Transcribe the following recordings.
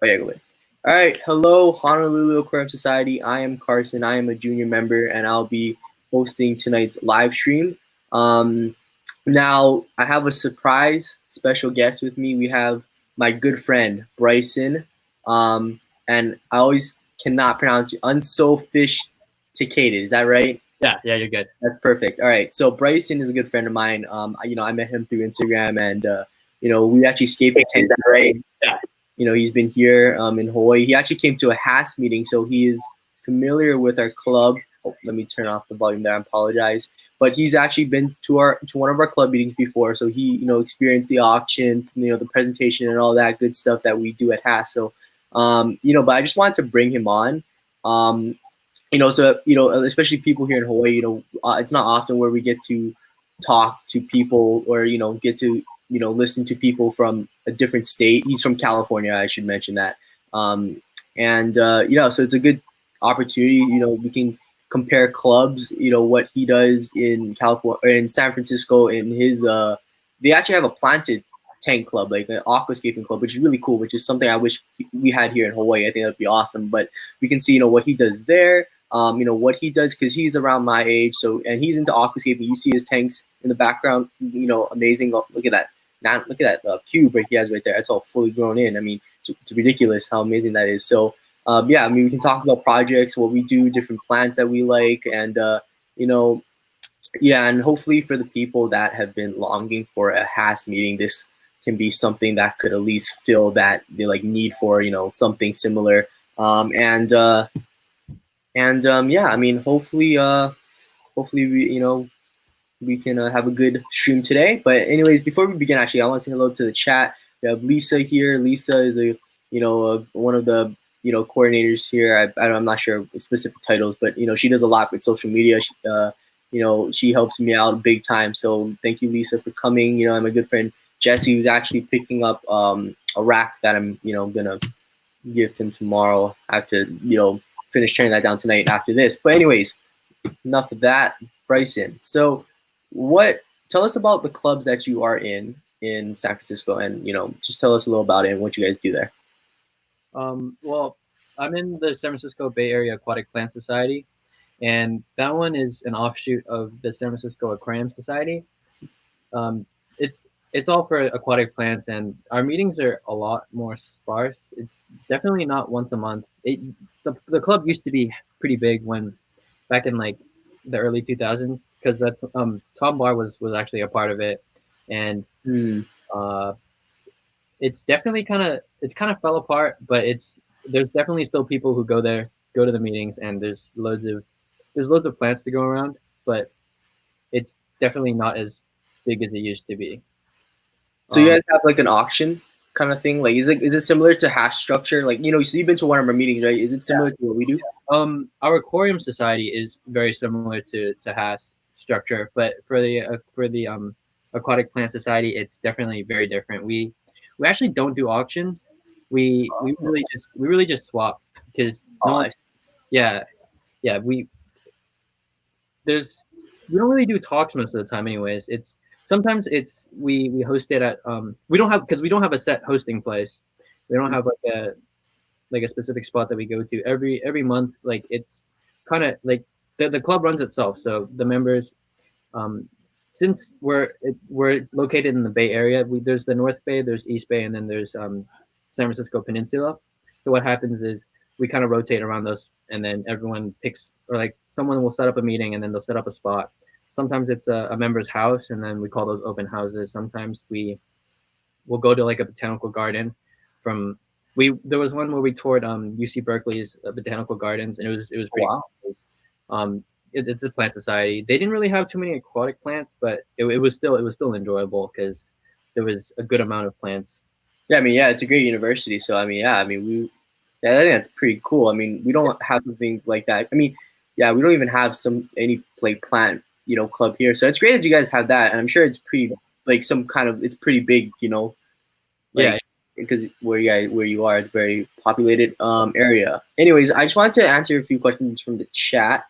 Oh yeah, go ahead. All right, hello, Honolulu Aquarium Society. I am Carson. I am a junior member, and I'll be hosting tonight's live stream. Um, Now I have a surprise special guest with me. We have my good friend Bryson, um, and I always cannot pronounce it. Unsophisticated. Is that right? Yeah, you're good. That's perfect. All right. So Bryson is a good friend of mine. I met him through Instagram, and we actually escaped the tent. Is that right? Yeah. He's been here in Hawaii. He actually came to a H.A.S meeting, so he is familiar with our club. Oh, let me turn off the volume there. I apologize. But he's actually been to one of our club meetings before, so he experienced the auction, the presentation and all that good stuff that we do at H.A.S. So, but I just wanted to bring him on. Especially people here in Hawaii, it's not often where we get to talk to people or get to listen to people from a different state. He's from California, I should mention that. So it's a good opportunity. We can compare clubs. What he does in California or in San Francisco. In his, they actually have a planted tank club, like an aquascaping club, which is really cool. Which is something I wish we had here in Hawaii. I think that'd be awesome. But we can see, what he does there. What he does because he's around my age. So and he's into aquascaping. You see his tanks in the background. Amazing. Look at that. Now look at that cube he has right there. It's all fully grown in. I mean, it's ridiculous how amazing that is. So we can talk about projects, what we do, different plants that we like, and and hopefully for the people that have been longing for a H.A.S meeting, this can be something that could at least fill that need for something similar. Hopefully we can have a good stream today. But anyways, before we begin, actually, I want to say hello to the chat. We have Lisa here. Lisa is one of the coordinators here. I'm not sure specific titles, but she does a lot with social media. She helps me out big time. So thank you, Lisa, for coming. I'm a good friend Jesse, who's actually picking up a rack that I'm gonna gift him tomorrow. I have to finish tearing that down tonight after this. But anyways, enough of that. Bryson, so tell us about the clubs that you are in San Francisco, and just tell us a little about it and what you guys do there. Well, I'm in the San Francisco Bay Area Aquatic Plant Society, and that one is an offshoot of the San Francisco Aquarium Society. It's all for aquatic plants, and our meetings are a lot more sparse. It's definitely not once a month. The club used to be pretty big back in like the early 2000s, because that's Tom Barr was actually a part of it, and it's definitely kind of fell apart, but there's definitely still people who go to the meetings, and there's loads of plants to go around, but it's definitely not as big as it used to be. So you guys have like an auction kind of thing? Like is it similar to H.A.S structure? Like so you've been to one of our meetings, right? Is it similar to what we do? Our Aquarium Society is very similar to H.A.S structure, but for the Aquatic Plant Society, it's definitely very different. We actually don't do auctions. We really just swap, because we don't really do talks most of the time. Anyways, sometimes we host it at we don't have a set hosting place. We don't have like a specific spot that we go to every month. Like it's kind of like the club runs itself. So the members, since we're located in the Bay Area, there's the North Bay, there's East Bay, and then there's San Francisco Peninsula. So what happens is we kind of rotate around those, and then everyone picks, or like someone will set up a meeting, and then they'll set up a spot. Sometimes it's a member's house, and then we call those open houses. Sometimes we'll go to like a botanical garden. There was one where we toured UC Berkeley's botanical gardens, and it was pretty cool. It's a plant society. They didn't really have too many aquatic plants, but it was still enjoyable because there was a good amount of plants. Yeah, I mean, it's a great university. So I think that's pretty cool. I mean, we don't have something like that. I mean, we don't even have any like plant club here. So it's great that you guys have that, and I'm sure it's pretty like it's pretty big. Because where you are, it's very populated area. Anyways, I just wanted to answer a few questions from the chat.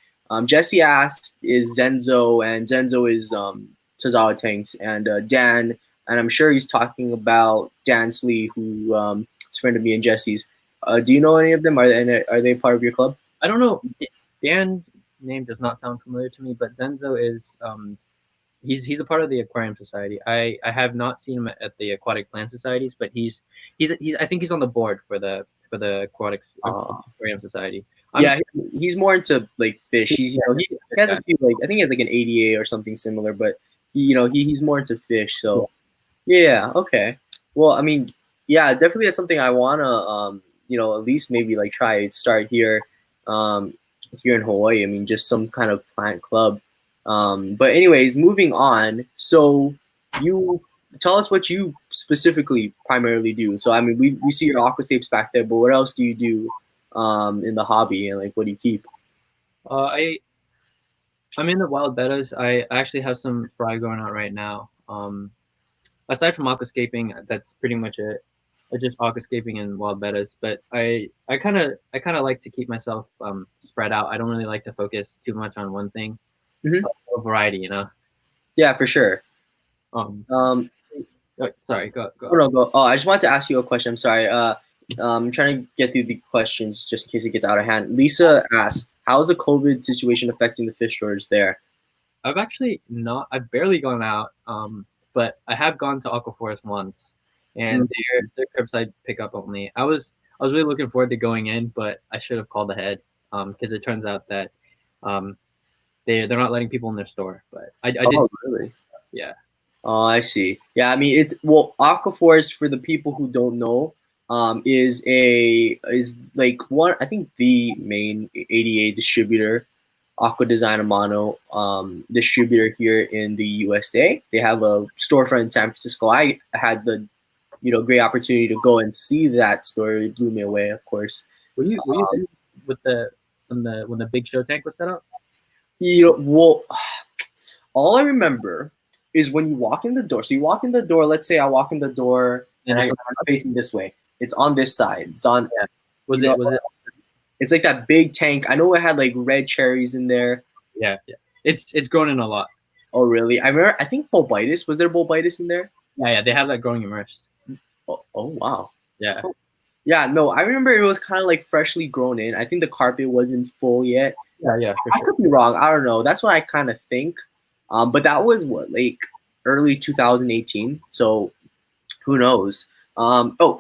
Jesse asked, is Zenzo, and Zenzo is Tozawa Tanks, and Dan, and I'm sure he's talking about Dan Slee, who is a friend of me and Jesse's. Do you know any of them? Are they part of your club? I don't know. Dan's name does not sound familiar to me, but Zenzo is he's a part of the Aquarium Society. I have not seen him at the Aquatic Plant Societies, but he's I think he's on the board for the Aquarium Society. Yeah, he's more into like fish. He's he has a few like I think he has like an ADA or something similar, but he's more into fish. So yeah, okay. Well, I mean, yeah, definitely that's something I wanna at least maybe like try start here, um, here in Hawaii. I mean, just some kind of plant club. But anyways, moving on. So you tell us what you specifically primarily do. So I mean, we see your aquascapes back there, but what else do you do in the hobby, and like what do you keep? I'm in the wild bettas. I actually have some fry going on right now. Aside from aquascaping, that's pretty much it. I just aquascaping and wild bettas. But I kind of like to keep myself spread out. I don't really like to focus too much on one thing. Mm-hmm. A variety, you know. Yeah, for sure. Sorry, go. Oh, no, go. Oh, I just wanted to ask you a question. I'm sorry. I'm trying to get through the questions just in case it gets out of hand. Lisa asks, "How is the COVID situation affecting the fish stores there?" I've actually not. I've barely gone out. But I have gone to Aquaforest once, and they're curbside pickup only. I was really looking forward to going in, but I should have called ahead because it turns out that they're not letting people in their store. But I did. Oh, really? Yeah. Oh, I see. Yeah, I mean Aquaforest for the people who don't know, is like one I think the main ADA distributor, Aqua Design Amano distributor here in the USA. They have a storefront in San Francisco. I had the great opportunity to go and see that store. It blew me away, of course. Were you there with when the big show tank was set up? Well, all I remember is when you walk in the door. So you walk in the door. Let's say I walk in the door and I'm facing this way. It's on this side. It's on. Yeah. Was it? It's like that big tank. I know it had like red cherries in there. Yeah. It's grown in a lot. Oh, really? I remember. I think bulbitis. Was there bulbitis in there? Yeah. They have that growing immersed. Oh, wow. Yeah. Yeah. No, I remember it was kind of like freshly grown in. I think the carpet wasn't full yet. Yeah. For sure. I could be wrong. I don't know. That's what I kind of think. But that was like early 2018. So who knows?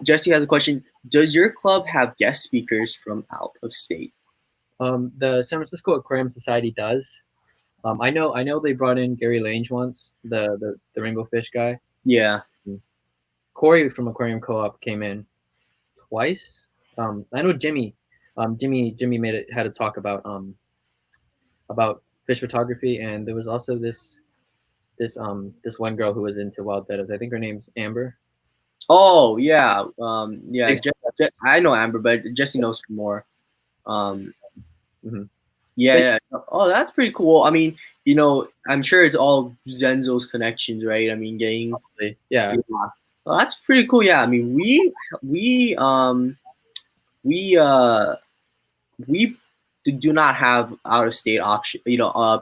Jesse has a question. Does your club have guest speakers from out of state? The San Francisco Aquarium Society does. I know they brought in Gary Lange once, the rainbow fish guy. Yeah. Corey from Aquarium Co-op came in twice. I know Jimmy. Jimmy had a talk about fish photography, and there was also this one girl who was into wild bettas. I think her name's Amber. Oh yeah, yeah. I know Amber, but Jesse knows more. Yeah. Oh, that's pretty cool. I mean, I'm sure it's all Zenzo's connections, right? I mean, getting yeah. Well, that's pretty cool. Yeah, I mean, we do not have out of state option.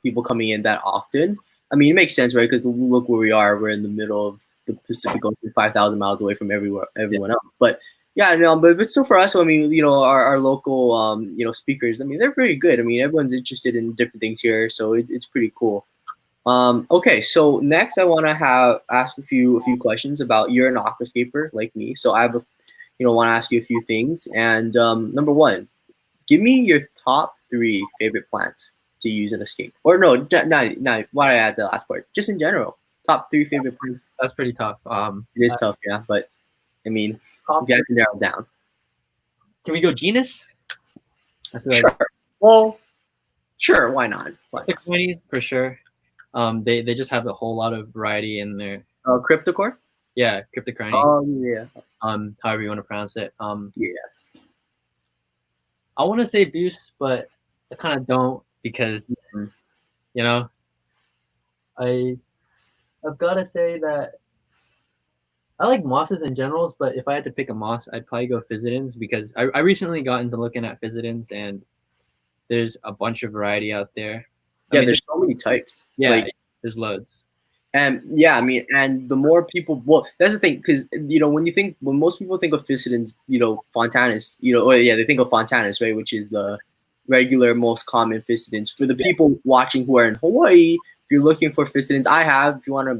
People coming in that often. I mean, it makes sense, right? Because look where we are. We're in the middle of the Pacific Ocean, 5,000 miles away from everyone else. But yeah, but still for us, I mean, our local, speakers. I mean, they're very good. I mean, everyone's interested in different things here, so it's pretty cool. Okay, so next I want to ask a few questions about you're an aquascaper like me, so I want to ask you a few things. And number one, give me your top 3 favorite plants to use in a scape. Or no, not why did I add the last part? Just in general, top 3 favorite plants. That's pretty tough. It is tough, yeah, but I mean, you got to narrow it down. Can we go genus? I feel sure. Well, sure. Why not? Cryptocorynes for sure. They just have a whole lot of variety in there. Cryptocore? Yeah, cryptocorynes. Oh yeah. However you want to pronounce it. Yeah. I want to say Buse, but I kind of don't because I've got to say that I like mosses in general, but if I had to pick a moss, I'd probably go Physodins because I recently got into looking at Physodins and there's a bunch of variety out there. Yeah, there's so many types. Yeah, there's loads. And yeah, I mean, and the more people, well, that's the thing, because when most people think of Physidens, Fontanus, or yeah, they think of Fontanus, right, which is the regular, most common Physidens. For the people watching who are in Hawaii, if you're looking for Physidens, I have. If you want to,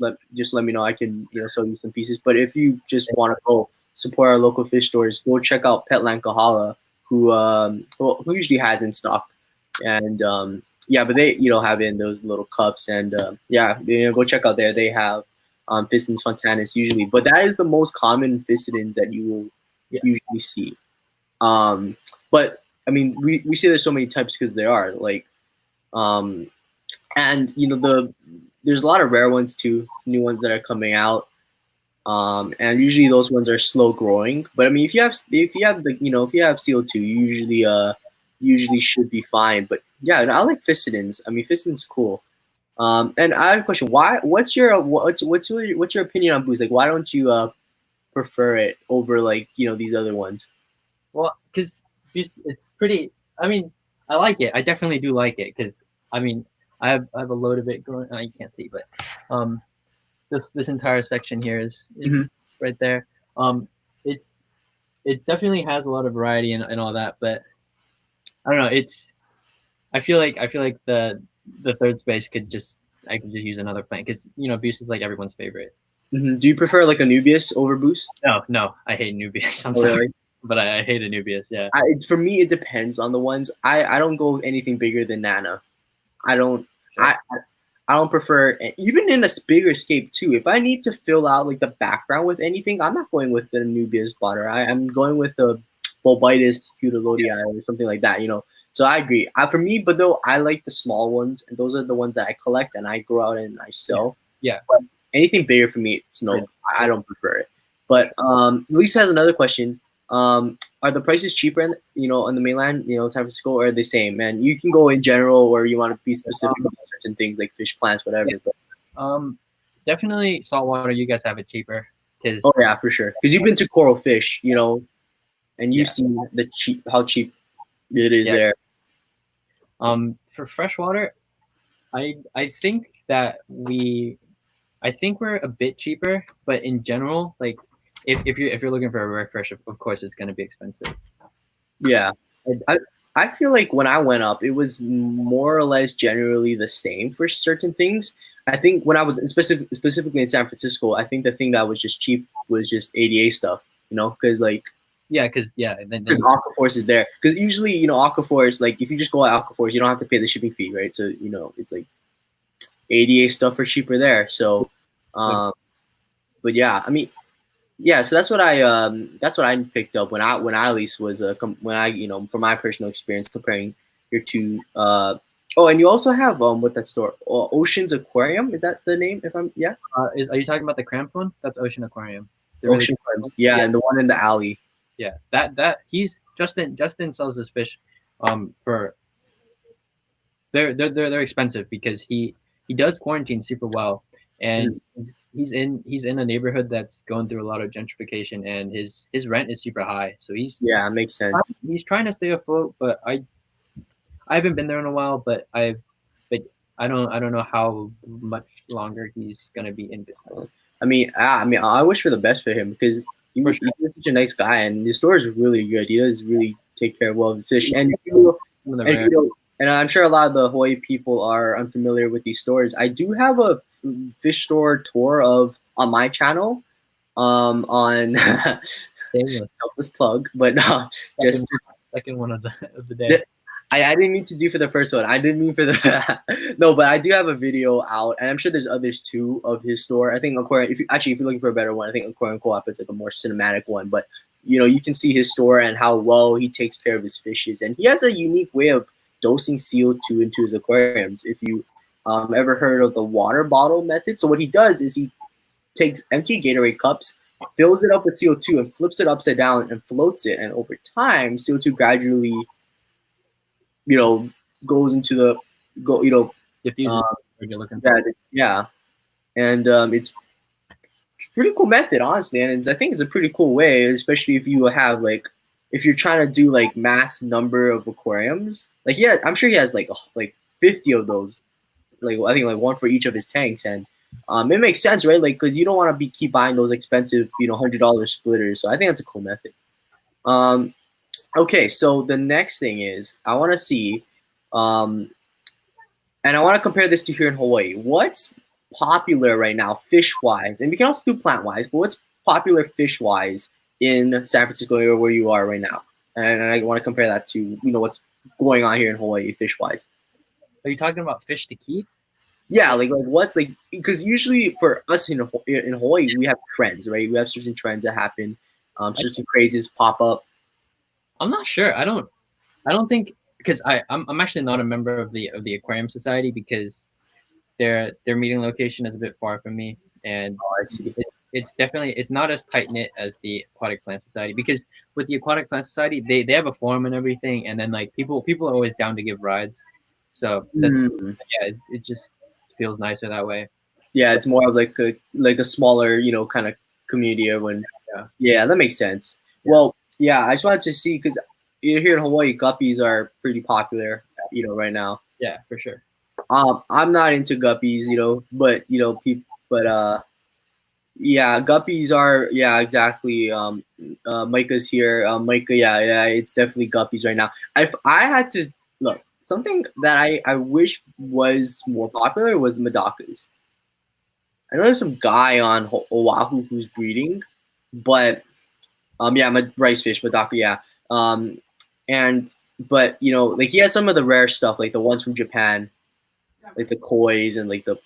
let me know. I can, sell you some pieces. But if you just want to go support our local fish stores, go check out Petland Kahala, who usually has in stock, and yeah, but they have in those little cups, and yeah, go check out there. They have Pistons Fontanus usually, but that is the most common Pistons that you will usually see. But I mean, we see there's so many types because there are like, and there's a lot of rare ones too, new ones that are coming out. And usually those ones are slow growing. But I mean, if you have CO2, you usually should be fine. But yeah, I like Physidens. I mean, Physidens cool. And I have a question. What's your opinion on boost? Like, why don't you prefer it over like these other ones? Well, because it's pretty. I mean, I like it. I definitely do like it because I mean, I have a load of it growing. You can't see, but this entire section here is right there. It definitely has a lot of variety and all that, but I don't know. I feel like the third space I could just use another plant because Boost is like everyone's favorite. Do you prefer like Anubius over Boost? No, I hate Anubius. I'm sorry. Really? But I hate Anubius, yeah. For me, it depends on the ones. I don't go anything bigger than Nana. I don't. Sure. I don't prefer, even in a bigger scape too. If I need to fill out like the background with anything, I'm not going with the Anubius spotter. I'm going with the Bulbitis Hudalodii or something like that. So I agree. For me, but though I like the small ones, and those are the ones that I collect and I grow out and I sell. Yeah. But anything bigger for me, it's no. I don't prefer it. But Lisa has another question. Are the prices cheaper on the mainland, San Francisco, or are they the same? And you can go in general, or you want to be specific about certain things like fish, plants, whatever. Yeah. But. Definitely saltwater. You guys have it cheaper. Oh yeah, for sure. Because you've been to Coral Fish, and you've seen how cheap it is there. For freshwater, I think that we're a bit cheaper, but in general, like if you're looking for a rare fish, of course it's going to be expensive. Yeah, I feel like when I went up, it was more or less generally the same for certain things. I think when I was specifically in San Francisco, I think the thing that was just cheap was just ADA stuff, because like. Yeah, because then Aquaforce is there. Because usually, Aquaforce, like if you just go at Aquaforce, you don't have to pay the shipping fee, right? So it's like ADA stuff are cheaper there. So, but yeah, I mean, yeah. So that's what I picked up when I at least was when I from my personal experience comparing your two. Oh, and you also have with that store, Ocean's Aquarium. Is that the name? If I'm yeah. Are you talking about the cramped one? That's Ocean Aquarium. Ocean Aquarium. Yeah, and the one in the alley. Yeah, that he's Justin sells his fish for they're expensive because he does quarantine super well, and he's in a neighborhood that's going through a lot of gentrification, and his rent is super high. So it makes sense. He's trying to stay afloat, but I haven't been there in a while, but I don't know how much longer he's gonna be in business. I mean, I wish for the best for him because he's such a nice guy, and his store is really good. He does really take care of the fish, and I'm sure a lot of the Hawaii people are unfamiliar with these stores. I do have a fish store tour on my channel, on selfless plug, but just second one of the day. I didn't mean to do for the first one. I didn't mean for the no, but I do have a video out, and I'm sure there's others too of his store. I think Aquarium. If you're looking for a better one, I think Aquarium Co-op is like a more cinematic one. But you can see his store and how well he takes care of his fishes, and he has a unique way of dosing CO2 into his aquariums. If you ever heard of the water bottle method, so what he does is he takes empty Gatorade cups, fills it up with CO2, and flips it upside down and floats it, and over time, CO2 gradually goes into the diffuses. Yeah, and it's a pretty cool method, honestly, and I think it's a pretty cool way, especially if you have if you're trying to do like mass number of aquariums. I'm sure he has like 50 of those. I think like one for each of his tanks, and It makes sense, right? Like, because you don't want to be keep buying those expensive, $100 splitters. So I think that's a cool method. Um, okay, so the next thing is I want to see, um, and I want to compare this to here in Hawaii. What's popular right now, fish wise, and we can also do plant wise, but what's popular fish wise in San Francisco area where you are right now? And I want to compare that to what's going on here in Hawaii fish wise. Are you talking about fish to keep? Yeah, like what's like, because usually for us in Hawaii we have trends, right? We have certain trends that happen, certain crazes pop up. I'm not sure. I don't think, because I'm actually not a member of the Aquarium Society, because their meeting location is a bit far from me, and Oh, I see. it's definitely, it's not as tight knit as the Aquatic Plant Society, because with the Aquatic Plant Society, they have a forum and everything, and then like people are always down to give rides, so that, Mm. yeah, it just feels nicer that way. Yeah, But it's more of like a smaller, kind of community. When yeah, Yeah, that makes sense. yeah, Well, yeah, I just wanted to see because here in Hawaii, guppies are pretty popular, right now. yeah, for sure. I'm not into guppies, but people, but yeah, guppies are, yeah, exactly. Micah's here. Micah, yeah, it's definitely guppies right now. If I had to look, something that I wish was more popular was Madakas. I know there's some guy on Oahu who's breeding, but yeah, rice fish, Madaka, yeah. Um, and but like he has some of the rare stuff, like the ones from Japan, like the kois and like the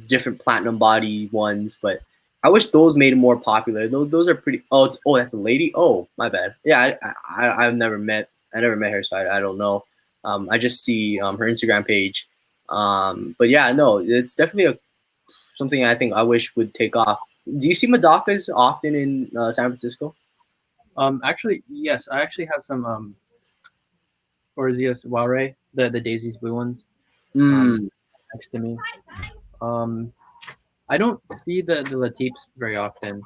different platinum body ones. But I wish those made it more popular. Those are pretty. Oh, that's a lady. Oh, my bad. Yeah, I've never met. I never met her, so I don't know. I just see her Instagram page. But yeah, no, it's definitely something I think I wish would take off. Do you see Madakas often in San Francisco? Actually, yes, I actually have some Orzios Ware, the Daisy's blue ones, um Mm. next to me. Um, I don't see the Latips very often.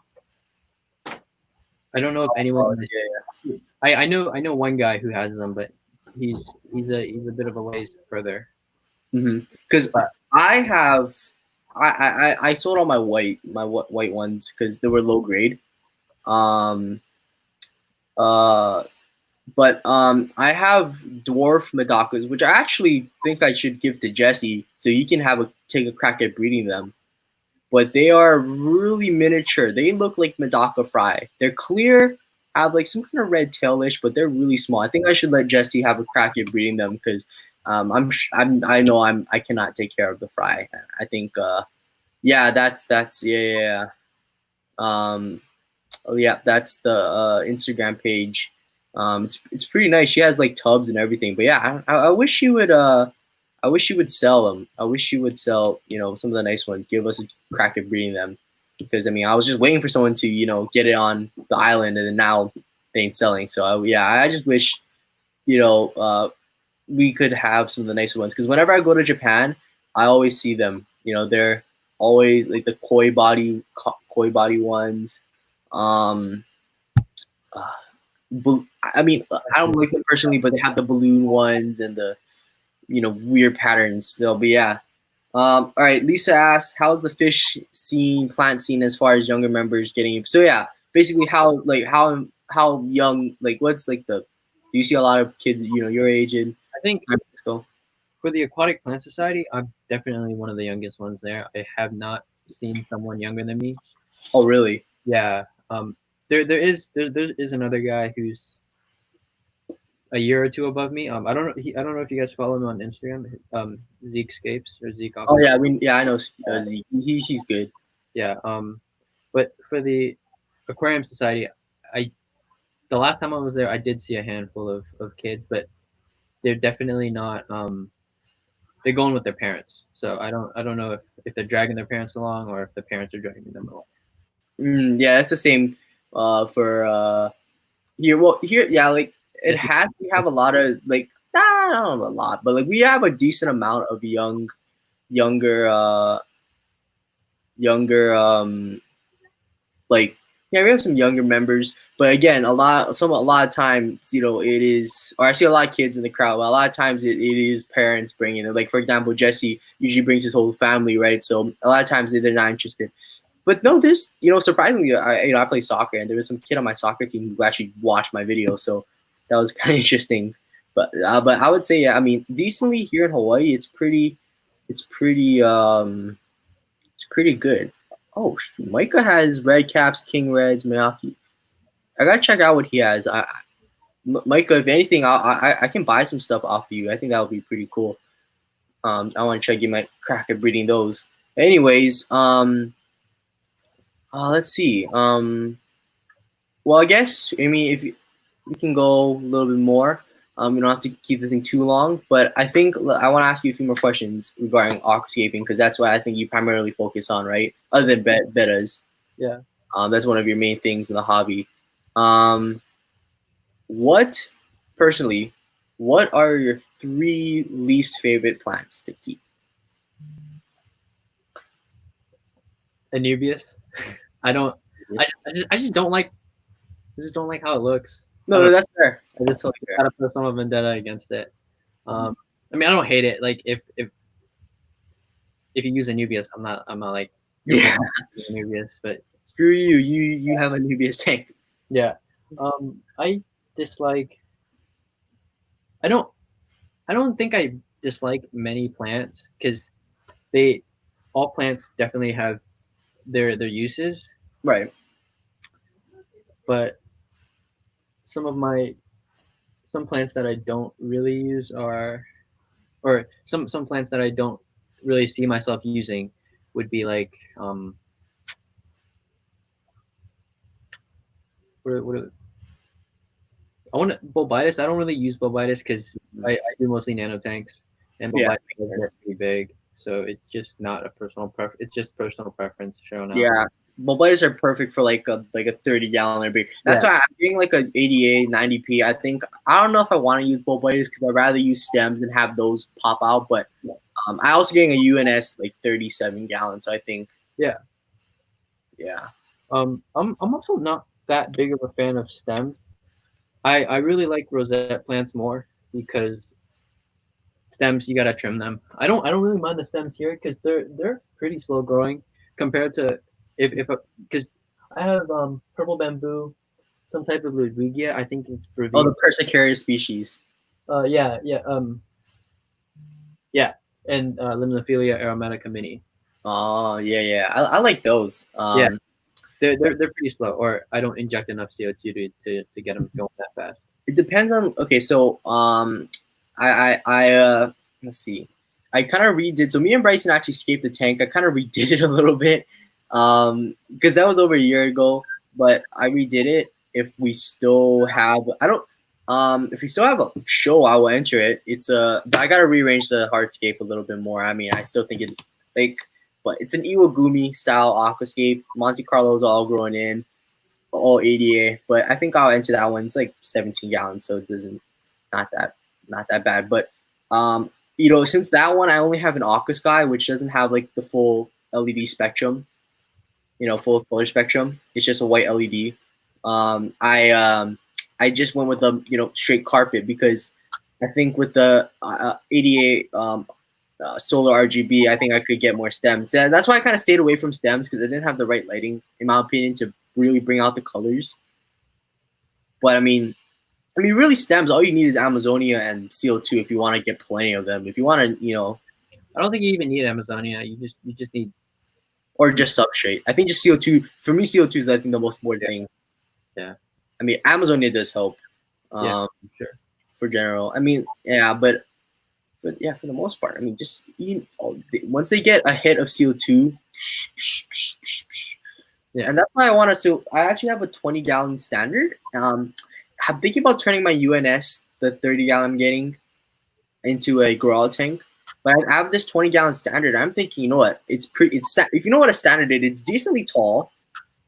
I don't know if anyone Oh, has. yeah, I know one guy who has them, but he's a bit of a ways further. yeah. Because But I have, I sold all my white ones because they were low grade. Um, uh, but I have dwarf Madakas, which I actually think I should give to Jesse so he can take a crack at breeding them. But they are really miniature. They look like Medaka fry. They're clear, have like some kind of red tailish, but they're really small. I think I should let Jesse have a crack at breeding them because I know I cannot take care of the fry. I think yeah, that's yeah, yeah, yeah. Oh yeah, that's the Instagram page. It's pretty nice. She has like tubs and everything. But yeah, I wish she would I wish you would sell them. I wish you would sell, some of the nice ones. Give us a crack at breeding them, because I mean, I was just waiting for someone to, get it on the island, and then now they ain't selling. So yeah, I just wish, you know, uh, we could have some of the nicer ones. Because whenever I go to Japan, I always see them. They're always like the koi body ones. Um, uh, I mean, I don't like them personally, but they have the balloon ones and the weird patterns. So, but yeah. All right, Lisa asks, how's the fish scene, plant scene, as far as younger members getting? So yeah, basically, how young, like what's like the? Do you see a lot of kids, your age in I think San Francisco? for the Aquatic Plant Society, I'm definitely one of the youngest ones there. I have not seen someone younger than me. Oh, really? Yeah. There is another guy who's a year or two above me. I don't know. I don't know if you guys follow him on Instagram. Zekescapes or Zeke Oh Aqua. yeah, I mean, yeah, I know. Zeke. He's good. Yeah. But for the Aquarium Society, I the last time I was there, I did see a handful of kids, but they're definitely not. They're going with their parents, so I don't know if they're dragging their parents along or if the parents are dragging them along. Yeah, it's the same for here. Well, here, yeah, like it It's has. We have a lot of like, I don't know a lot, but like we have a decent amount of younger, younger, like, yeah, we have some younger members. But again, a lot of times, it is, or I see a lot of kids in the crowd. But a lot of times, it is parents bringing it. Like for example, Jesse usually brings his whole family, right? So a lot of times they're not interested. But no, there's surprisingly, I play soccer, and there was some kid on my soccer team who actually watched my video, so that was kind of interesting. But I would say, yeah, I mean, decently here in Hawaii, it's pretty it's pretty good. Oh, Micah has red caps, king reds, Miyaki. I gotta check out what he has. Micah, if anything, I can buy some stuff off of you. I think that would be pretty cool. I want to check you might crack at breeding those. Anyways, let's see. Well, I guess I mean if we can go a little bit more. We don't have to keep this thing too long, but I think I want to ask you a few more questions regarding aquascaping because that's what I think you primarily focus on, right? Other than bettas, Yeah. that's one of your main things in the hobby. Um, what personally, what are your 3 least favorite plants to keep? Anubius. I don't. I just don't like. I just don't like how it looks. No, that's fair. I That's just totally fair. got a personal vendetta against it. I mean, I don't hate it. Like if you use Anubius, I'm not like Yeah, Anubius, but screw you. You have a Anubius tank. yeah. I dislike. I don't. I don't think I dislike many plants because they all plants definitely have their uses, Right. but some plants that I don't really use are, or some plants that I don't really see myself using would be like what I want bulbitis. I don't really use bulbitis because I do mostly nano tanks, and Yeah, bulbitis is pretty big, so it's just not a personal preference. It's just personal preference shown out. Yeah, bulblighters are perfect for like a 30-gallon or big. That's why I'm getting like a 80A 90P. I don't know if I want to use bulblighters because I'd rather use stems and have those pop out. But I also getting a UNS like 37 gallon. So I think Yeah. I'm also not that big of a fan of stems. I really like rosette plants more because stems you gotta trim them. I don't really mind the stems here because they're pretty slow growing compared to if because I have purple bamboo, some type of Ludwigia. I think it's the Persicarius species. Yeah, and Limnophilia aromatica mini. Oh yeah. I like those. Yeah, they're pretty slow, or I don't inject enough CO2 to get them going that fast. It depends on. Okay, so let's see. I kind of redid. So me and Bryson actually scaped the tank. I kind of redid it a little bit, because that was over a year ago. But I redid it. If we still have, I don't. If we still have a show, I will enter it. But I gotta rearrange the hardscape a little bit more. I mean, I still think it's like, but it's an Iwagumi style aquascape. Monte Carlo's all growing in. All ADA, but I think I'll enter that one. It's like 17 gallons, so it doesn't not that bad. But since that one I only have an Aqua Sky, which doesn't have like the full LED spectrum, full color spectrum. It's just a white LED. I just went with the straight carpet because I think with the ADA solar RGB, I think I could get more stems. That's why I kind of stayed away from stems because I didn't have the right lighting, in my opinion, to really bring out the colors. But I mean, really stems. All you need is Amazonia and CO2 if you want to get plenty of them. If you want to, I don't think you even need Amazonia. You just need, or just substrate. I think just CO2. For me, CO2 is I think the most important thing. Yeah. I mean, Amazonia does help. Sure. For general. I mean, yeah, but yeah, for the most part, I mean, just once they get a hit of CO2. Yeah. And that's why I want to. So I actually have a 20-gallon standard. I'm thinking about turning my UNS, the 30-gallon I'm getting, into a grow tank. But I have this 20-gallon standard. I'm thinking, you know what? It's if you know what a standard is, it's decently tall,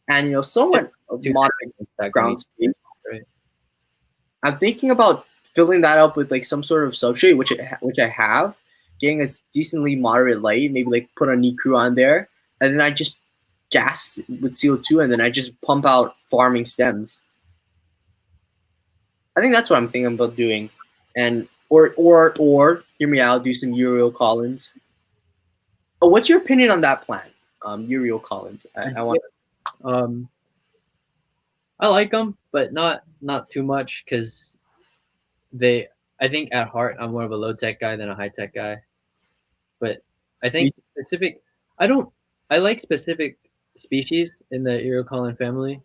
and somewhat moderate ground space. Right. I'm thinking about filling that up with like some sort of substrate, which I have, getting a decently moderate light, maybe like put a Nikru on there, and then I just gas with CO2, and then I just pump out farming stems. I think that's what I'm thinking about doing, and or hear me out, do some Uriel Collins. Oh, what's your opinion on that plan? Uriel Collins. I want. Um, I like them, but not too much because they. I think at heart I'm more of a low tech guy than a high tech guy. But I think specific. I don't. I like specific species in the Erocolon family.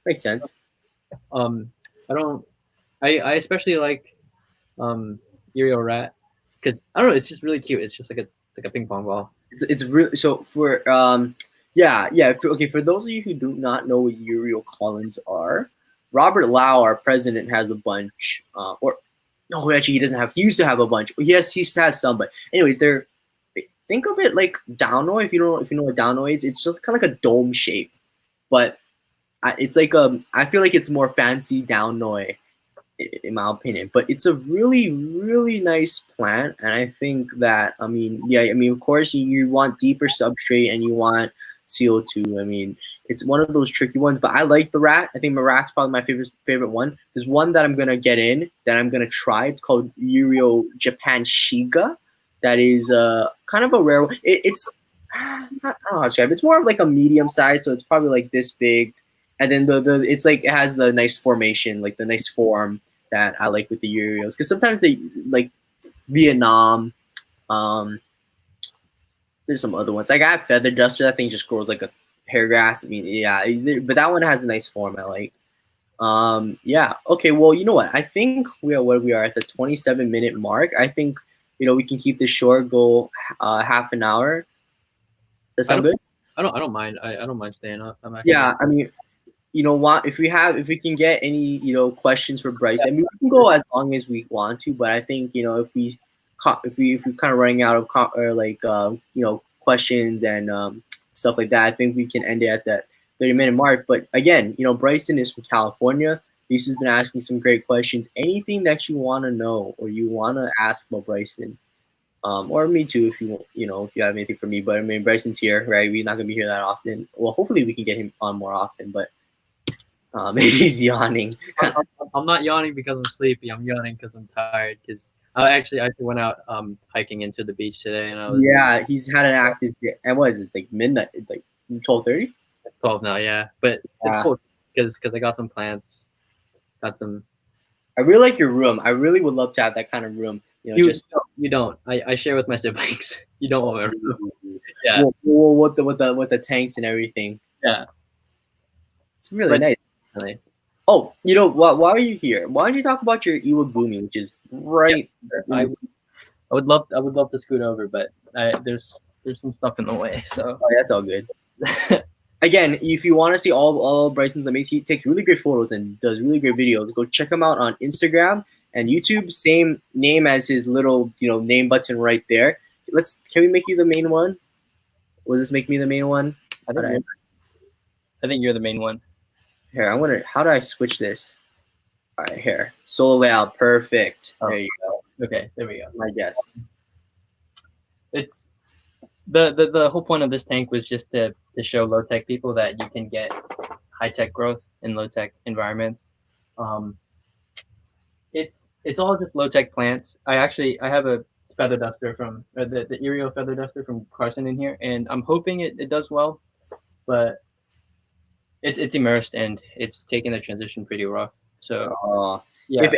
Makes sense. Um, I don't. I especially like Uriel rat because I don't know. It's just really cute. It's just like a ping pong ball. It's really so for okay, for those of you who do not know what Uriel Collins are, Robert Lau, our president, has a bunch. Or no, actually he doesn't have. He used to have a bunch. Yes, he has some, but anyways, they're think of it like Downoi. If you know what Downoi is, it's just kind of like a dome shape, but it's like I feel like it's more fancy Downoi in my opinion. But it's a really, really nice plant, and I think that I mean, of course, you want deeper substrate and you want CO2. I mean, it's one of those tricky ones, but I like the rat. I think my rat's probably my favorite one. There's one that I'm gonna get in that I'm gonna try. It's called Uriel Japan Shiga. That is kind of a rare one. It's I don't know how to describe it. It's more of like a medium size, so it's probably like this big. And then the it's like it has the nice formation, like the nice form that I like with the Uriels, because sometimes they like Vietnam. There's some other ones. Like I have Feather Duster. That thing just grows like a hair grass. I mean, yeah, but that one has a nice form. I like. Yeah. Okay. Well, you know what? I think we are where we are at the 27-minute mark. I think we can keep this short. Go half an hour. Does that sound good? I don't mind. I don't mind staying up. I'm actually. Yeah. I mean, what if we can get any questions for Bryce? I mean, we can go as long as we want to, but I think if we kind of running out of questions and stuff like that, I think we can end it at that 30-minute mark. But again, Bryson is from California. Lisa's been asking some great questions. Anything that you want to know or you want to ask about Bryson, or me too, if if you have anything for me. But I mean, Bryson's here, right? We're not gonna be here that often. Well, hopefully we can get him on more often, but. Maybe he's yawning. I'm not yawning because I'm sleepy. I'm yawning because I'm tired. Because I actually went out hiking into the beach today, and I was he's had an active day. And what is it, like midnight, like 12:30? It's 12 now, yeah. But it's cool because I got some plants, got some. I really like your room. I really would love to have that kind of room. You don't. I share with my siblings. You don't want my room. Yeah. Well, with the tanks and everything. Yeah. It's really nice. Oh, why are you here? Why don't you talk about your Iwagumi, which is right? Yeah, I would love to scoot over, but there's some stuff in the way. So that's all good. Again, if you want to see all Bryson's amazing, he takes really great photos and does really great videos. Go check him out on Instagram and YouTube. Same name as his little name button right there. Can we make you the main one? Will this make me the main one? I think you're the main one. Here, how do I switch this? All right, here. Solo layout, perfect. Oh. There you go. Okay, there we go. My guess. It's the whole point of this tank was just to show low tech people that you can get high tech growth in low tech environments. It's all just low tech plants. I have a feather duster from the Uriel feather duster from Carson in here, and I'm hoping it does well, but it's immersed and it's taking the transition pretty rough. So yeah.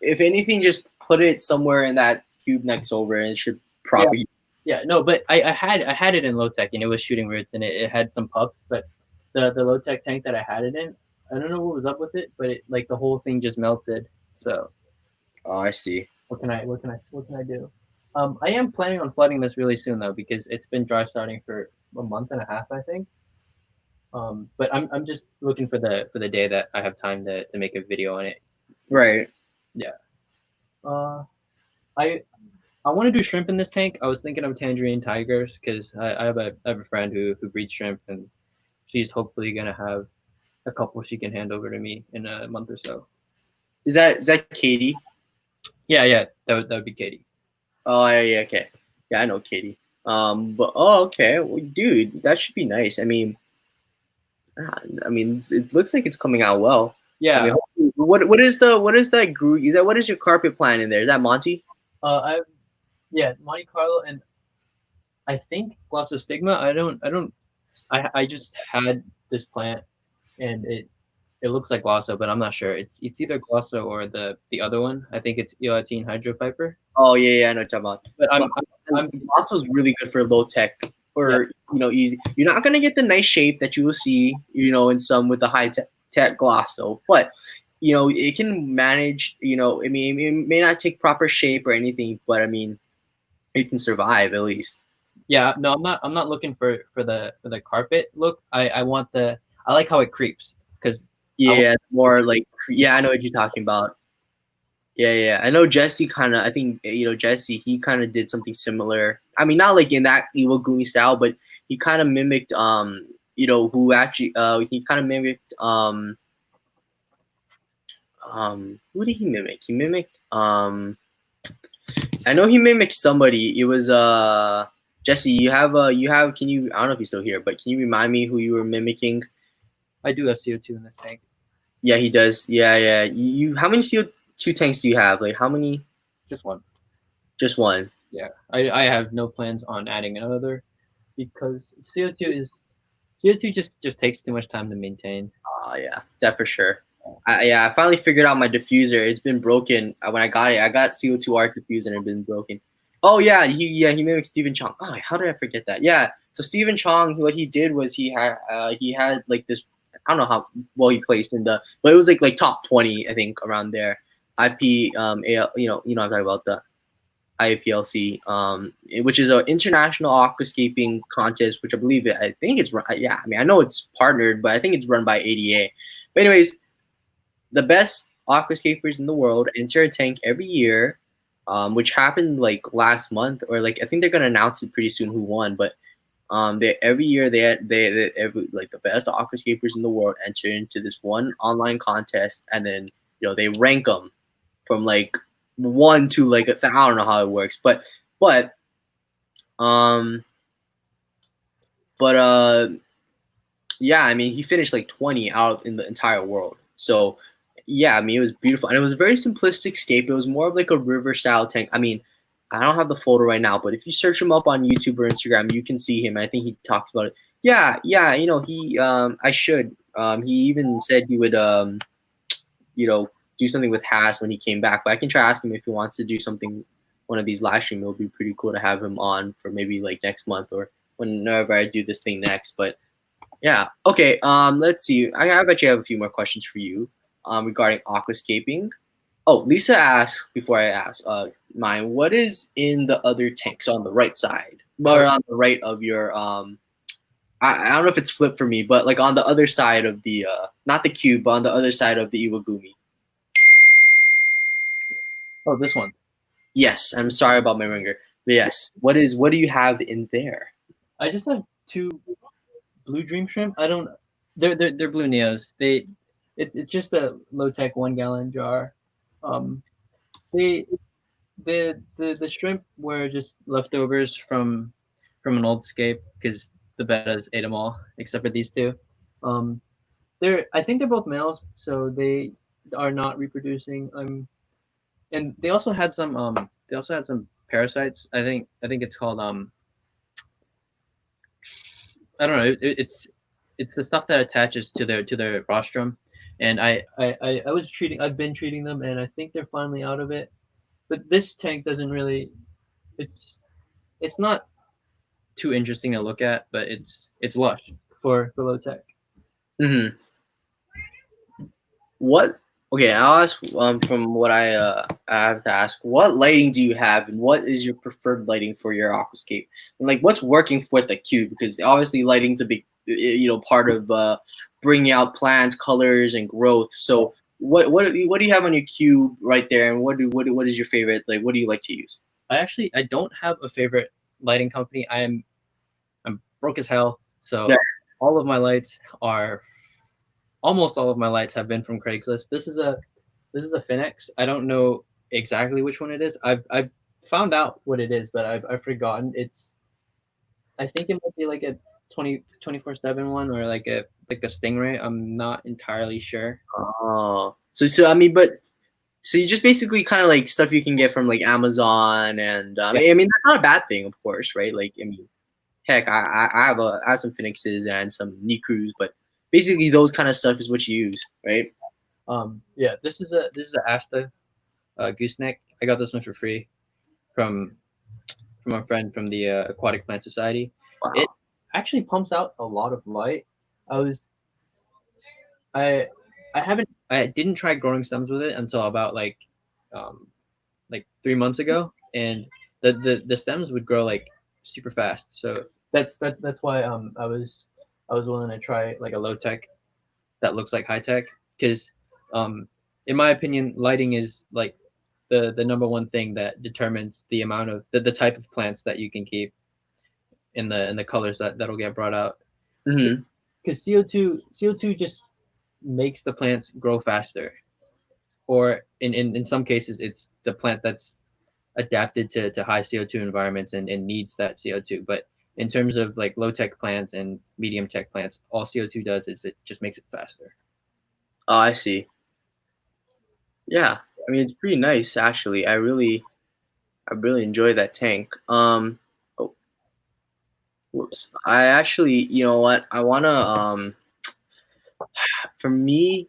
If anything, just put it somewhere in that cube next over, and it should probably. Yeah, no, but I had it in low tech and it was shooting roots and it had some pups, but the low tech tank that I had it in, I don't know what was up with it, but it the whole thing just melted. So. Oh, I see. What can I do? I am planning on flooding this really soon though because it's been dry starting for a month and a half, I think. But I'm just looking for the day that I have time to make a video on it. Right. Yeah. I want to do shrimp in this tank. I was thinking of tangerine tigers because I have a friend who breeds shrimp and she's hopefully gonna have a couple she can hand over to me in a month or so. Is that Katie? Yeah, that would be Katie. Oh yeah, okay. Yeah, I know Katie. But okay, well, dude, that should be nice. I mean, it looks like it's coming out well. Yeah. I mean, what is that group? Is that what is your carpet plant in there? Is that Monty? I Yeah, Monte Carlo, and I think Glossostigma. I just had this plant, and it looks like Glosso, but I'm not sure. It's either Glosso or the other one. I think it's Elatine Hydropiper. Oh yeah, I know what you're talking But about. I'm Gloss is really good for low tech yeah, or easy. You're not gonna get the nice shape that you will see in some with the high tech gloss though, but it can manage. I mean, it may not take proper shape or anything, but I mean, it can survive at least. yeah. No, I'm not looking for the carpet look. I want I like how it creeps because I want Yeah, more like yeah, I know what you're talking about. Yeah, yeah. I know Jesse kind of. I think Jesse. He kind of did something similar. I mean, not like in that Iwagumi style, but he kind of mimicked. Who actually. He kind of mimicked. Who did he mimic? He mimicked. I know he mimicked somebody. It was Jesse. You have. Can you? I don't know if he's still here, but can you remind me who you were mimicking? I do have CO2 in this tank. Yeah, he does. Yeah, yeah. You how many CO2 tanks do you have? Like how many? Just one. Just one. Yeah, I have no plans on adding another because CO2 just takes too much time to maintain. Oh yeah, that for sure. I finally figured out my diffuser. It's been broken when I got it. I got CO2 arc diffuser and it's been broken. Oh yeah he mimicked Stephen Chong. Oh, how did I forget that? Yeah, so Stephen Chong, what he did was he had like this. I don't know how well he placed in but it was like top 20 I think around there. IP AL, I'm talking about the IAPLC, which is an international aquascaping contest, which I think it's run. Yeah, I mean I know it's partnered, but I think it's run by ADA. But anyways, the best aquascapers in the world enter a tank every year, which happened like last month, or like I think they're gonna announce it pretty soon who won. But they every year they every like the best aquascapers in the world enter into this one online contest, and then they rank them from like one to like I don't know how it works, but um but yeah, I mean he finished like 20 out in the entire world. So yeah, I mean it was beautiful and it was a very simplistic scape. It was more of like a river style tank. I mean, I don't have the photo right now, but if you search him up on YouTube or Instagram, you can see him. I think he talks about it. Yeah, yeah, he I should. He even said he would you know, do something with H.A.S when he came back. But I can try asking him if he wants to do something, one of these live stream. It would be pretty cool to have him on for maybe like next month or whenever I do this thing next. But yeah, okay. Let's see. I bet you have a few more questions for you, regarding aquascaping. Oh, Lisa asked before I ask, mine. What is in the other tank? So on the right side, or on the right of your I don't know if it's flipped for me, but like on the other side of the not the cube, but on the other side of the Iwagumi. Oh, this one. Yes, I'm sorry about my ringer. But yes, what do you have in there? I just have two blue dream shrimp. I don't. They're blue neos. It's just a low tech 1 gallon jar. Um, they the shrimp were just leftovers from an old scape because the bettas ate them all except for these two. Um, I think they're both males, so they are not reproducing. And they also had some parasites. I think it's called I don't know. It's the stuff that attaches to their rostrum, and I've been treating them, and I think they're finally out of it. But this tank doesn't really. It's not too interesting to look at, but it's lush for low tech. Hmm. What? Okay, I'll ask. From what I have to ask, what lighting do you have, and what is your preferred lighting for your aquascape? And like, what's working for the cube? Because obviously, lighting's a big, part of bringing out plants, colors, and growth. So, what do you have on your cube right there, and what is your favorite? Like, what do you like to use? I don't have a favorite lighting company. I'm broke as hell, Yeah. so all of my lights are almost all of my lights have been from Craigslist. This is a Finex. I don't know exactly which one it is. I've found out what it is, but I've forgotten. I think it might be like a 24/7 one or like the Stingray. I'm not entirely sure. Oh. So I mean, but so you just basically kind of like stuff you can get from like Amazon, and Yeah. I mean that's not a bad thing, of course, right? Like I mean, heck, I have some Phoenixes and some Nikrus, but basically those kind of stuff is what you use, right? Yeah. This is a Asta gooseneck. I got this one for free from a friend from the Aquatic Plant Society. It Wow. actually pumps out a lot of light. I was I I didn't try growing stems with it until about um, like 3 months ago, and the stems would grow like super fast. So that's why I was willing to try like a low tech that looks like high tech, because in my opinion, lighting is like the number one thing that determines the amount of the type of plants that you can keep in the colors that'll get brought out. Hmm. Because CO2 just makes the plants grow faster, or in some cases it's the plant that's adapted to high CO2 environments and needs that CO2. But in terms of like low tech plants and medium tech plants, all CO2 does is it just makes it faster. Oh, I see. Yeah, I mean it's pretty nice actually. I really enjoy that tank. Oh, whoops. I actually, you know what? I wanna for me,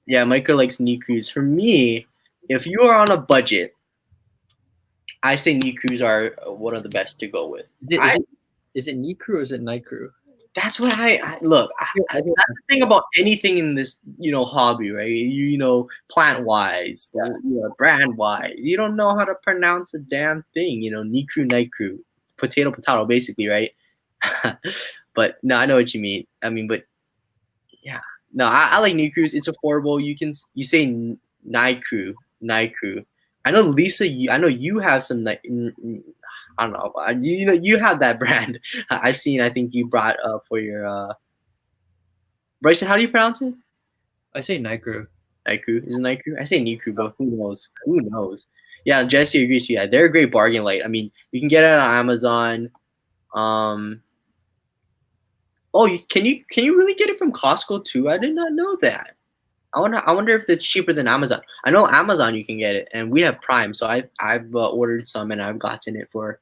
yeah, Micah likes Nikrus. For me, if you are on a budget, I say Nikrus are one of the best to go with. Is it is I it is it knee crew or is it night crew? That's what I look. I feel, That's the thing about anything in this, hobby, right? You know, plant wise, yeah. brand wise, you don't know how to pronounce a damn thing. You know, Nikru, Nikru, potato, potato, basically, right? But no, I know what you mean. I mean, but yeah, no, I like Nikrus. It's affordable. You say Nikru, Nikru. I know Lisa. I know you have some like. I don't know. You have that brand. I've seen. I think you brought for your Bryson. How do you pronounce it? I say night crew. Naiku. Is it Naiku? I say Niku, but who knows? Who knows? Yeah, Jesse agrees with you. Yeah, they're a great bargain light. I mean, you can get it on Amazon. Um. Oh, can you really get it from Costco too? I did not know that. I wonder if it's cheaper than Amazon. I know Amazon you can get it, and we have Prime, so I've ordered some and I've gotten it for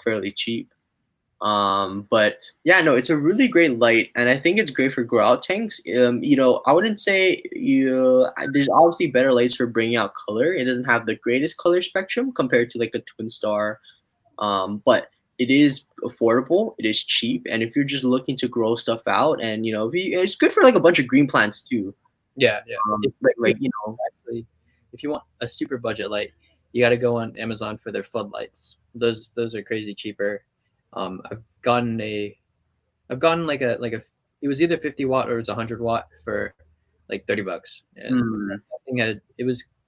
fairly cheap. But yeah, no, it's a really great light, and I think it's great for grow out tanks. I wouldn't say there's obviously better lights for bringing out color. It doesn't have the greatest color spectrum compared to like a Twin Star, but it is affordable. It is cheap, and if you're just looking to grow stuff out, and it's good for like a bunch of green plants too. Yeah, yeah. Actually, if you want a super budget light, you got to go on Amazon for their floodlights. Those are crazy cheaper. I've gotten like a it was either 50 watt or it was 100 watt for like $30, and Mm. that thing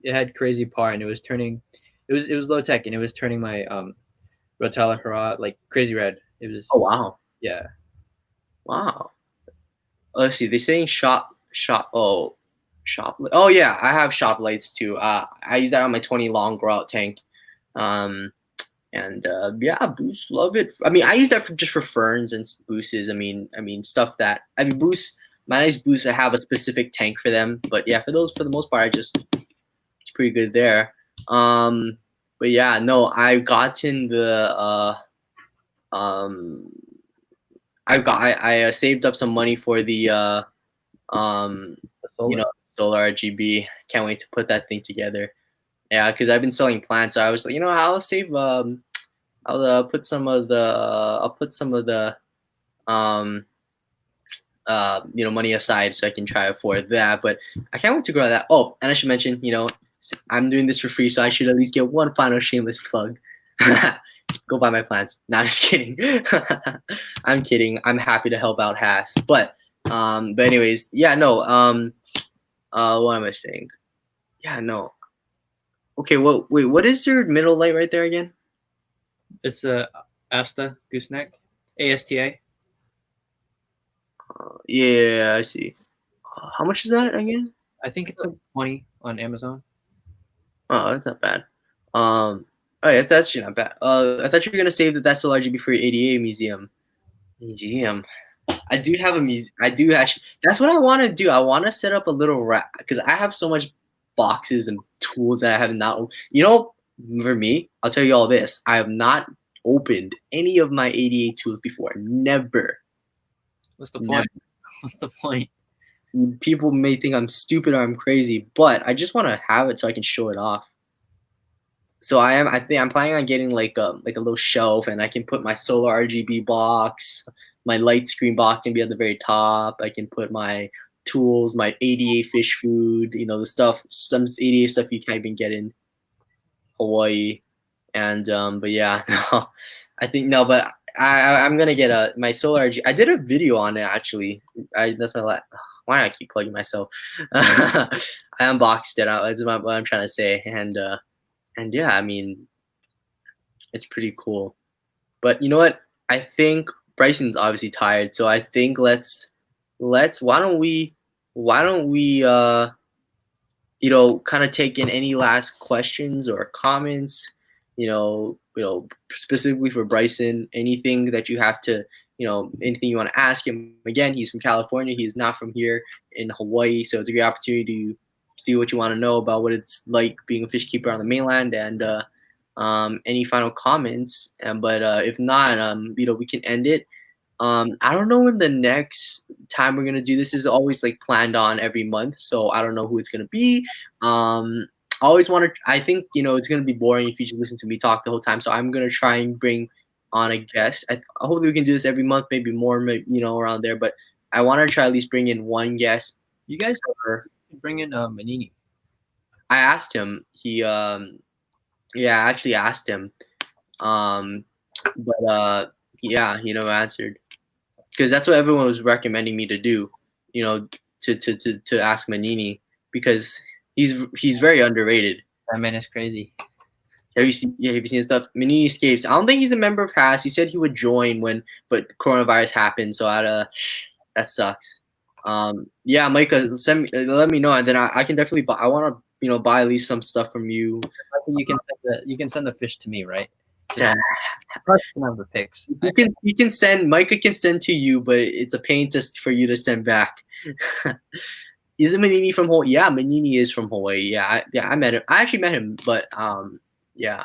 it had crazy power, and it was low tech, and it was turning my Rotella Hurrah like crazy red. It Oh was, wow, yeah. wow. Let's see. They're saying shop. Oh, shop. Oh yeah, I have shop lights too. I use that on my 20 long grow out tank. Um, and yeah, boosts love it. I mean, I use that just for ferns and booses. I mean stuff that boosts. My nice boosts, I have a specific tank for them. But yeah, for the most part, it's pretty good there. Um, but yeah, no, I've gotten the um, I saved up some money for the um, The solar. solar RGB. Can't wait to put that thing together. Yeah, because I've been selling plants, so I was like, I'll save. I'll put some of the um money aside so I can try to afford that. But I can't wait to grow that. Oh, and I should mention, I'm doing this for free, so I should at least get one final shameless plug. Go buy my plants. No, I'm just kidding. I'm kidding. I'm happy to help out H.A.S. But anyways, yeah, no. What am I saying? Yeah, no. Okay, well, wait, what is your middle light right there again? It's a Asta gooseneck, ASTA. Yeah, I see. How much is that again? I think it's a 20 on Amazon. Oh, that's not bad. Oh, yes, that's actually not bad. I thought you were gonna save that's a large before your ADA museum. Museum. I do have a music. I do actually. That's what I want to do. I want to set up a little rack because I have so much boxes and tools that I have not. You know, for me, I'll tell you all this. I have not opened any of my ADA tools before. Never. What's the Never. point? What's the point? People may think I'm stupid or I'm crazy, but I just want to have it so I can show it off. So I am. I think I'm planning on getting like a little shelf, and I can put my solar RGB box, my light screen box can be at the very top. I can put my tools, my ADA fish food, you know, the stuff, some ADA stuff you can't even get in Hawaii. And but yeah, no, I think no, but I'm gonna get my solar RGB. I did a video on it actually. That's my last. Why do I keep plugging myself? I unboxed it out. That's what I'm trying to say, and yeah, I mean, it's pretty cool. But you know what? I think Bryson's obviously tired, so I think let's why don't we you know, kind of take in any last questions or comments, specifically for Bryson, anything that you have to, anything you want to ask him. Again, he's from California. He's not from here in Hawaii, so it's a great opportunity to see what you want to know about what it's like being a fish keeper on the mainland, and any final comments. But if not, we can end it. I don't know when the next time we're gonna do this is always like planned on every month, so I don't know who it's gonna be. I always want to. I think it's gonna be boring if you just listen to me talk the whole time. So I'm gonna try and bring on a guest. Hopefully we can do this every month, maybe more, maybe, around there. But I want to try at least bring in one guest. You guys bring in Manini. I asked him. I actually asked him. But yeah, he never answered. Because that's what everyone was recommending me to do, to ask Manini, because he's very underrated. That man is crazy. Have you seen his stuff? Manini Escapes. I don't think he's a member of H.A.S. He said he would join but coronavirus happened, so that sucks. Yeah, Micah, let me know, and then I can definitely buy. I want to buy at least some stuff from you. You can send the fish to me, right? Yeah. I can have the pics. You can send. Micah can send to you, but it's a pain just for you to send back. Is it Manini from Hawaii? Yeah, Manini is from Hawaii. Yeah, I met him. I actually met him, but yeah.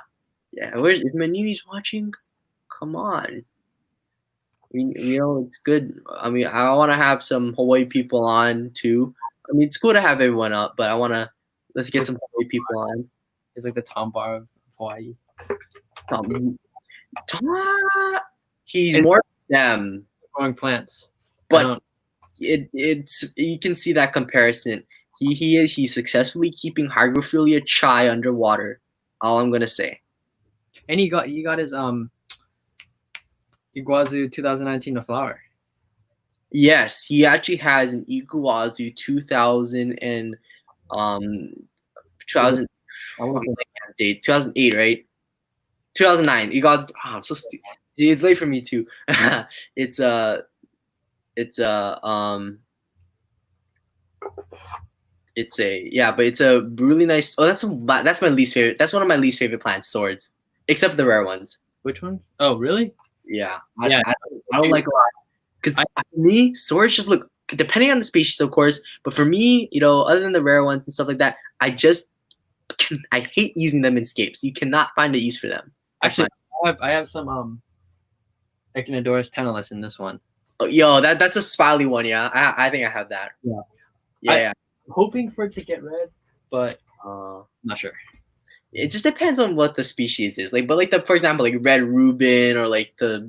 Where's if Manini's watching? Come on. It's good. I mean, I want to have some Hawaii people on too. I mean, it's cool to have everyone up, but let's get some Hawaii people on. It's like the Tom Bar of Hawaii. He's more STEM. Growing plants, but it's you can see that comparison. He's successfully keeping Hygrophila chai underwater. All I'm gonna say. And he got his Iguazu 2019 flower. Yes, he actually has an Iguazu 2000 and 2000. I want to date 2008, right? 2009. Iguazu. Oh, I'm so stupid. It's late for me too. It's a but it's a really nice. Oh, that's my least favorite. That's one of my least favorite plants, swords, except for the rare ones. Which one? Oh, really? Yeah, I don't like a lot because for me, swords just look. Depending on the species, of course, but for me, other than the rare ones and stuff like that, I hate using them in scapes. You cannot find a use for them. Actually, I have some Echinodorus tenalis in this one. Oh, yo, that's a spily one. Yeah, I think I have that. Yeah. I'm hoping for it to get red, but not sure. It just depends on what the species is. For example, like red Reuben or like the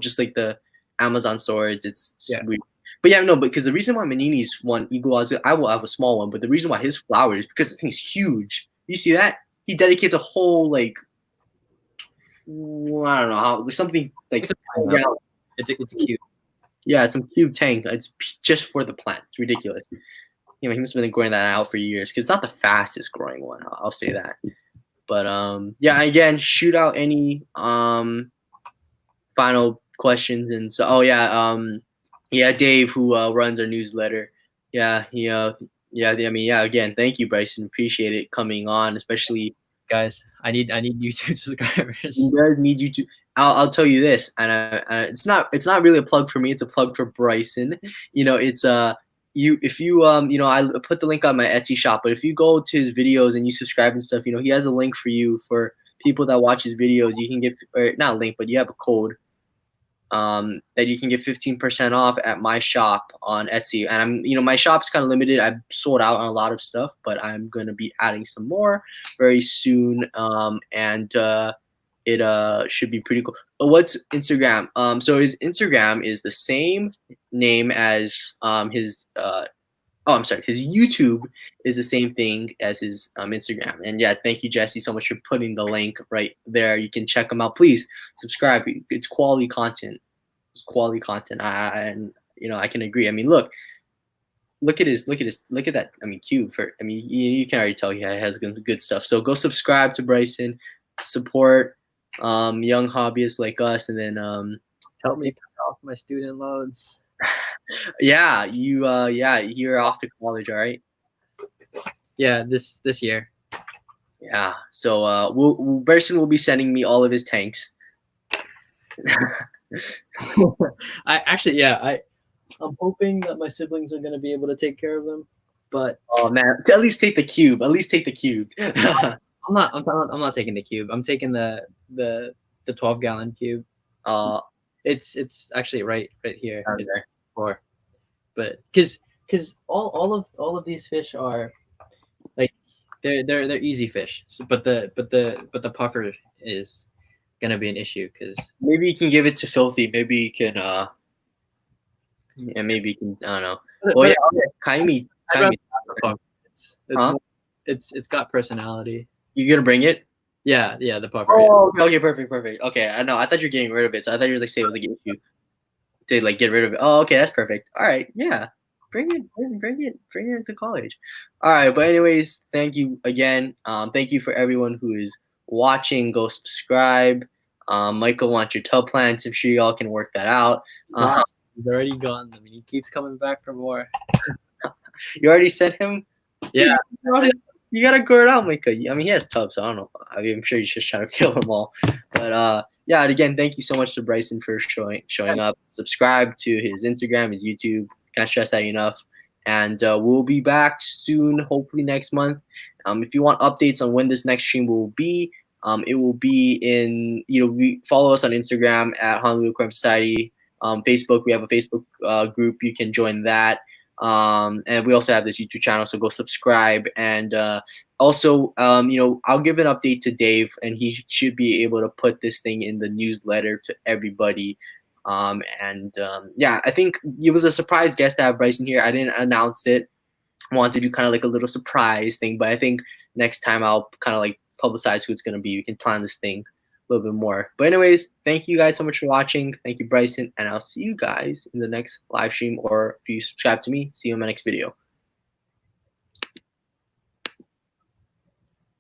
just like the Amazon swords. It's weird. But because the reason why Manini's one Iguazu, I will have a small one, but the reason why his flower is because the thing's huge. You see that? He dedicates a whole I don't know how something like it's cute. Yeah, it's a cube tank. It's just for the plant. It's ridiculous. He must have been growing that out for years because it's not the fastest growing one. I'll say that. But again, shoot out any final questions and so. Oh yeah, Dave who runs our newsletter. Yeah, again, thank you, Bryson. Appreciate it coming on, especially. Guys, I need YouTube subscribers. You guys need YouTube. I'll tell you this, and it's not really a plug for me. It's a plug for Bryson. You know, it's you if you you know, I put the link on my Etsy shop, but if you go to his videos and you subscribe and stuff, you know, he has a link for you for people that watch his videos. You can get, or not a link, but you have a code that you can get 15% off at my shop on Etsy. And I'm, you know, my shop's kind of limited. I've sold out on a lot of stuff, but I'm gonna be adding some more very soon. And it should be pretty cool. But what's Instagram? So his Instagram is the same name as his oh, I'm sorry, his YouTube is the same thing as his Instagram. And yeah, thank you, Jesse, so much for putting the link right there. You can check him out. Please subscribe. It's quality content. It's quality content. And you know, I can agree. I mean, look at that. I mean, cube for. I mean, you can already tell he has good stuff. So go subscribe to Bryson, support young hobbyists like us, and then Help me pay off my student loans. yeah, you're off to college, all right? Yeah, this year. Yeah. So Bryson will be sending me all of his tanks. I'm hoping that my siblings are gonna be able to take care of them, but oh man, at least take the cube. At least take the cube. I'm not taking the cube. I'm taking the 12-gallon cube. It's actually right here. Okay. Or, but because all of these fish are like they're easy fish. So, but the puffer is gonna be an issue because maybe you can give it to Filthy. Maybe you can yeah, maybe you can, I don't know. Well, yeah, okay. Kaimi. It's huh? It's got personality. You gonna bring it? Yeah, the puffer. Oh, okay, perfect. Okay, I know. I thought you were getting rid of it, so I thought you were like saying it was like an issue to like get rid of it. Oh, okay, that's perfect. All right, yeah, bring it to college. All right, but anyways, thank you again. Thank you for everyone who is watching. Go subscribe. Michael wants your tub plants. I'm sure y'all can work that out. He's already gone. I mean, he keeps coming back for more. You already sent him? Yeah. You gotta grow it out, Mika. I mean, he has tubs, so I don't know. I mean, I'm sure he's just trying to fill them all. But yeah, again, thank you so much to Bryson for showing up. Subscribe to his Instagram, his YouTube. Can't stress that enough. And we'll be back soon, hopefully next month. If you want updates on when this next stream will be, it will be in, you know, follow us on Instagram at Honolulu Aquarium Society. Facebook, we have a Facebook group. You can join that. And we also have this YouTube channel, so go subscribe. And also, you know, I'll give an update to Dave, and he should be able to put this thing in the newsletter to everybody. Yeah, I think it was a surprise guest to have Bryson here. I didn't announce it. I wanted to do kind of like a little surprise thing, but I think next time I'll kind of like publicize who it's going to be. We can plan this thing a little bit more. But anyways, thank you guys so much for watching. Thank you, Bryson, and I'll see you guys in the next live stream, or if you subscribe to me, see you in my next video.